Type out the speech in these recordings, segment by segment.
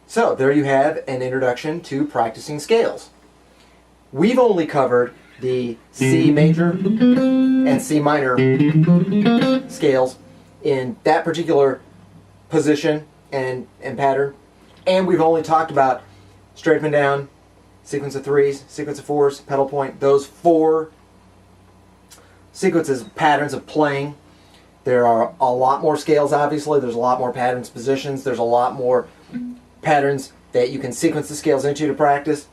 So there you have an introduction to practicing scales. We've only covered the C major and C minor scales in that particular position and pattern, and we've only talked about straight up and down, sequence of threes, sequence of fours, pedal point, those four sequences, patterns of playing. There are a lot more scales, obviously. There's a lot more patterns, positions. There's a lot more patterns that you can sequence the scales into to practice.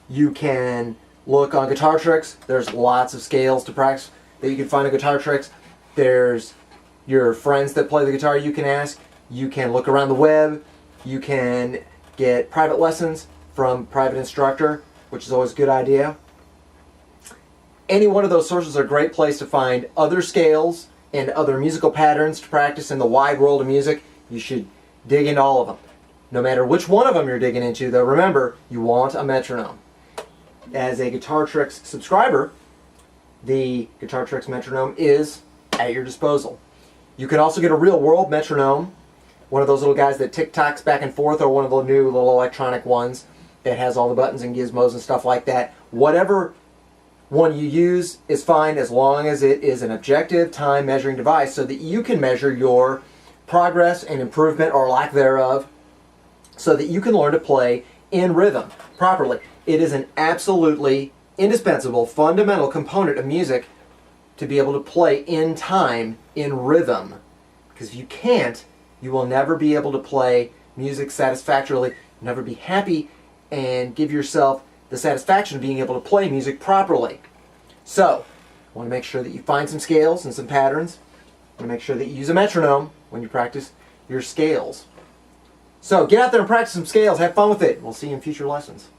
You can look on Guitar Tricks. There's lots of scales to practice that you can find on Guitar Tricks. There's your friends that play the guitar you can ask. You can look around the web. You can get private lessons from private instructor, which is always a good idea. Any one of those sources are a great place to find other scales and other musical patterns to practice in the wide world of music. You should dig into all of them. No matter which one of them you're digging into, though, remember, you want a metronome. As a Guitar Tricks subscriber, the Guitar Tricks metronome is at your disposal. You can also get a real-world metronome, one of those little guys that tick-tocks back and forth, or one of the new little electronic ones that has all the buttons and gizmos and stuff like that. Whatever one you use is fine as long as it is an objective time measuring device so that you can measure your progress and improvement or lack thereof so that you can learn to play in rhythm properly. It is an absolutely indispensable, fundamental component of music to be able to play in time, in rhythm. Because if you can't, you will never be able to play music satisfactorily, never be happy, and give yourself the satisfaction of being able to play music properly. So, I want to make sure that you find some scales and some patterns. I want to make sure that you use a metronome when you practice your scales. So, get out there and practice some scales. Have fun with it. We'll see you in future lessons.